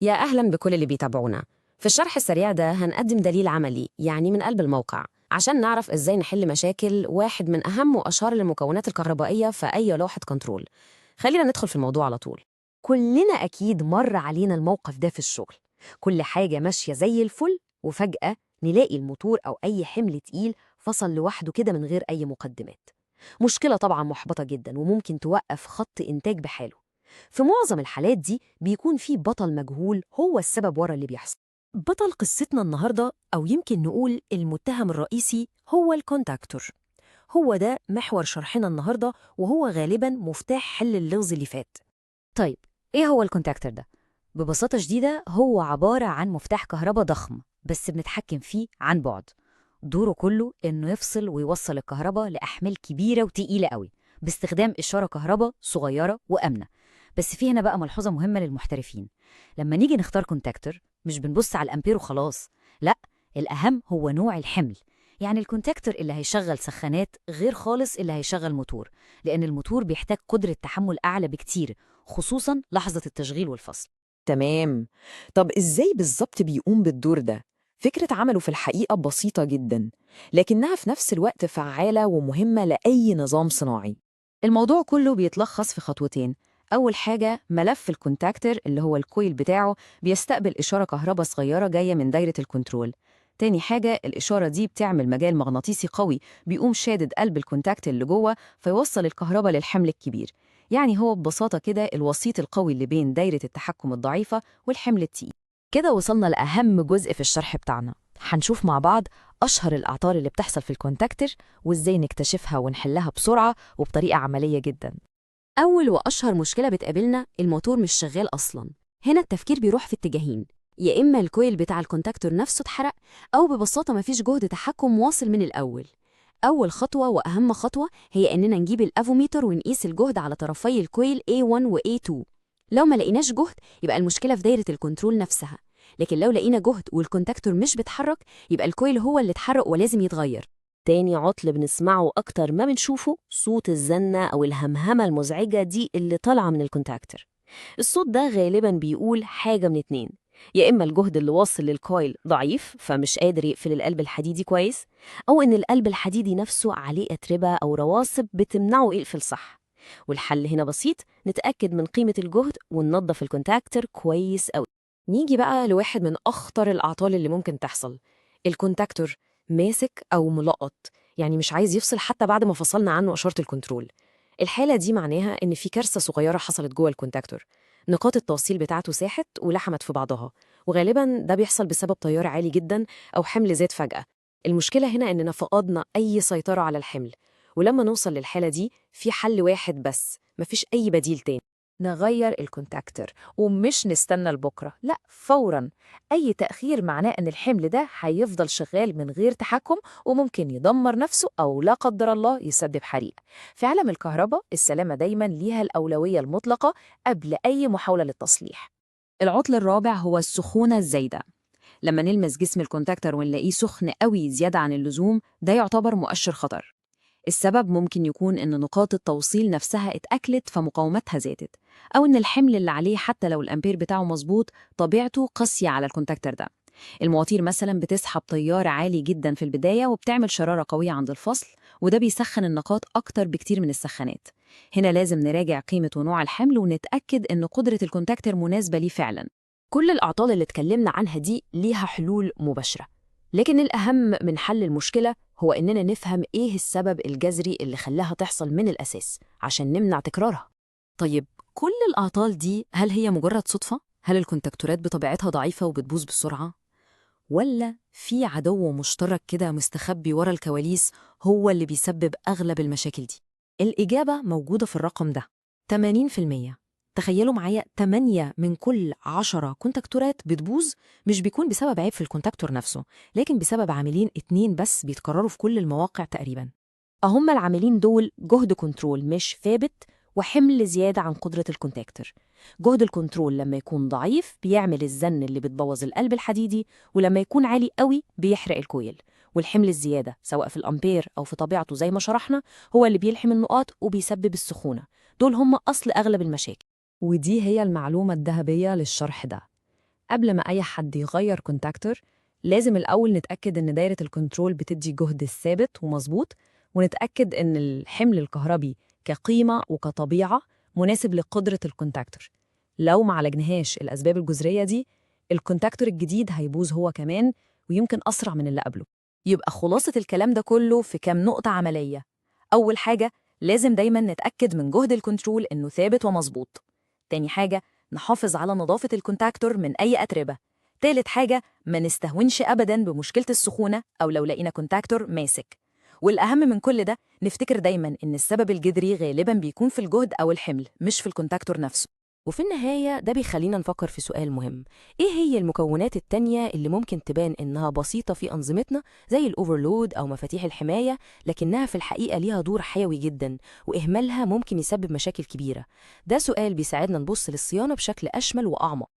يا أهلا بكل اللي بيتابعونا. في الشرح السريع ده هنقدم دليل عملي يعني من قلب الموقع عشان نعرف إزاي نحل مشاكل واحد من أهم وأشهر المكونات الكهربائية في أي لوحة كنترول. خلينا ندخل في الموضوع على طول. كلنا أكيد مر علينا الموقف ده في الشغل. كل حاجة ماشية زي الفل وفجأة نلاقي الموتور أو أي حمل تقيل فصل لوحده كده من غير أي مقدمات. مشكلة طبعا محبطة جدا وممكن توقف خط إنتاج بحاله. في معظم الحالات دي بيكون في بطل مجهول هو السبب ورا اللي بيحصل. بطل قصتنا النهاردة أو يمكن نقول المتهم الرئيسي هو الكونتاكتور. هو ده محور شرحنا النهاردة وهو غالبا مفتاح حل اللغز اللي فات. طيب، إيه هو الكونتاكتور ده؟ ببساطة شديدة هو عبارة عن مفتاح كهرباء ضخم بس بنتحكم فيه عن بعد. دوره كله إنه يفصل ويوصل الكهرباء لأحمال كبيرة وتقيلة قوي باستخدام إشارة كهرباء صغيرة وآمنة. بس في هنا بقى ملحوظة مهمة للمحترفين. لما نيجي نختار كونتاكتور مش بنبص على الأمبير وخلاص، لا، الأهم هو نوع الحمل. يعني الكونتاكتور اللي هيشغل سخانات غير خالص اللي هيشغل موتور، لأن الموتور بيحتاج قدرة تحمل أعلى بكتير، خصوصاً لحظة التشغيل والفصل. تمام. طب إزاي بالظبط بيقوم بالدور ده؟ فكرة عمله في الحقيقة بسيطة جدا، لكنها في نفس الوقت فعالة ومهمة لأي نظام صناعي. الموضوع كله بيتلخص في خطوتين. أول حاجة ملف الكونتاكتور اللي هو الكويل بتاعه بيستقبل إشارة كهرباء صغيرة جاية من دايرة الكنترول. تاني حاجة الإشارة دي بتعمل مجال مغناطيسي قوي بيقوم شادد قلب الكونتاكت اللي جوه فيوصل الكهرباء للحمل الكبير. يعني هو ببساطة كده الوسيط القوي اللي بين دايرة التحكم الضعيفة والحمل التقيل. كده وصلنا لأهم جزء في الشرح بتاعنا. هنشوف مع بعض أشهر الأعطال اللي بتحصل في الكونتاكتور وإزاي نكتشفها ونحلها بسرعة وبطريقة عملية جدا. أول وأشهر مشكلة بتقابلنا الموتور مش شغال أصلاً. هنا التفكير بيروح في اتجاهين، يا إما الكويل بتاع الكونتاكتور نفسه اتحرق أو ببساطة مفيش جهد تحكم واصل من الأول. أول خطوة وأهم خطوة هي إننا نجيب الأفوميتر ونقيس الجهد على طرفي الكويل A1 و A2. لو ما لقيناش جهد يبقى المشكلة في دايرة الكنترول نفسها، لكن لو لقينا جهد والكونتاكتور مش بيتحرك يبقى الكويل هو اللي اتحرق ولازم يتغير. تاني عطل بنسمعه أكتر ما بنشوفه صوت الزنة أو الهمهمة المزعجة دي اللي طالعة من الكونتاكتور. الصوت ده غالبا بيقول حاجة من اتنين، يا إما الجهد اللي واصل للكويل ضعيف فمش قادر يقفل القلب الحديدي كويس، أو إن القلب الحديدي نفسه عليه أتربة أو رواسب بتمنعه يقفل صح. والحل هنا بسيط، نتأكد من قيمة الجهد وننظف الكونتاكتور كويس أوي. نيجي بقى لواحد من أخطر الأعطال اللي ممكن تحصل، الكونتاكتور ماسك أو ملقط، يعني مش عايز يفصل حتى بعد ما فصلنا عنه إشارة الكنترول. الحالة دي معناها إن في كارثة صغيرة حصلت جوه الكونتاكتور، نقاط التوصيل بتاعته ساحت ولحمت في بعضها، وغالبا ده بيحصل بسبب تيار عالي جدا أو حمل زاد فجأة. المشكلة هنا إننا فقدنا أي سيطرة على الحمل، ولما نوصل للحالة دي في حل واحد بس، مفيش أي بديل تاني. نغير الكونتاكتور ومش نستنى لبكرة، لا، فوراً. أي تأخير معناه أن الحمل ده هيفضل شغال من غير تحكم وممكن يدمر نفسه أو لا قدر الله يسبب حريق. في عالم الكهرباء السلامة دايماً ليها الأولوية المطلقة قبل أي محاولة للتصليح. العطل الرابع هو السخونة الزايدة. لما نلمس جسم الكونتاكتور ونلاقيه سخن قوي زيادة عن اللزوم ده يعتبر مؤشر خطر. السبب ممكن يكون إن نقاط التوصيل نفسها اتأكلت فمقاومتها زادت، أو إن الحمل اللي عليه حتى لو الأمبير بتاعه مظبوط طبيعته قاسية على الكونتاكتور ده. المواتير مثلا بتسحب تيار عالي جدا في البداية وبتعمل شرارة قوية عند الفصل، وده بيسخن النقاط أكتر بكتير من السخانات. هنا لازم نراجع قيمة ونوع الحمل ونتأكد إن قدرة الكونتاكتور مناسبة ليه فعلا. كل الأعطال اللي اتكلمنا عنها دي ليها حلول مباشرة، لكن الأهم من حل المشكلة هو إننا نفهم إيه السبب الجذري اللي خلاها تحصل من الأساس عشان نمنع تكرارها. طيب، كل الأعطال دي هل هي مجرد صدفة؟ هل الكونتاكتورات بطبيعتها ضعيفة وبتبوظ بسرعة؟ ولا في عدو مشترك كده مستخبي ورا الكواليس هو اللي بيسبب أغلب المشاكل دي؟ الإجابة موجودة في الرقم ده، 80%. تخيلوا معايا 8 من كل 10 كونتاكتورات بتبوظ مش بيكون بسبب عيب في الكونتاكتور نفسه، لكن بسبب عاملين 2 بس بيتكرروا في كل المواقع تقريباً. أهم العاملين دول جهد كنترول مش ثابت وحمل زيادة عن قدرة الكونتاكتور. جهد الكنترول لما يكون ضعيف بيعمل الزن اللي بتبوظ القلب الحديدي، ولما يكون عالي قوي بيحرق الكويل. والحمل الزيادة سواء في الأمبير أو في طبيعته زي ما شرحنا هو اللي بيلحم النقاط وبيسبب السخونة. دول هم أصل أغلب المشاكل. ودي هي المعلومة الذهبية للشرح ده. قبل ما أي حد يغير كونتاكتور لازم الأول نتأكد إن دايرة الكنترول بتدي جهد ثابت ومظبوط، ونتأكد إن الحمل الكهربي كقيمة وكطبيعة مناسب لقدرة الكونتاكتور. لو ما عالجناهاش الأسباب الجذرية دي، الكونتاكتور الجديد هيبوظ هو كمان، ويمكن أسرع من اللي قبله. يبقى خلاصة الكلام ده كله في كام نقطة عملية. أول حاجة، لازم دايما نتأكد من جهد الكنترول إنه ثابت ومظبوط. تاني حاجة، نحافظ على نظافة الكونتاكتور من أي أتربة. تالت حاجة، ما نستهونش أبدا بمشكلة السخونة أو لو لقينا كونتاكتور ماسك. والأهم من كل ده، نفتكر دايما إن السبب الجذري غالبا بيكون في الجهد أو الحمل، مش في الكونتاكتور نفسه. وفي النهاية ده بيخلينا نفكر في سؤال مهم: إيه هي المكونات التانية اللي ممكن تبان إنها بسيطة في أنظمتنا زي الأوفرلود أو مفاتيح الحماية، لكنها في الحقيقة ليها دور حيوي جدا وإهمالها ممكن يسبب مشاكل كبيرة؟ ده سؤال بيساعدنا نبص للصيانة بشكل أشمل وأعمق.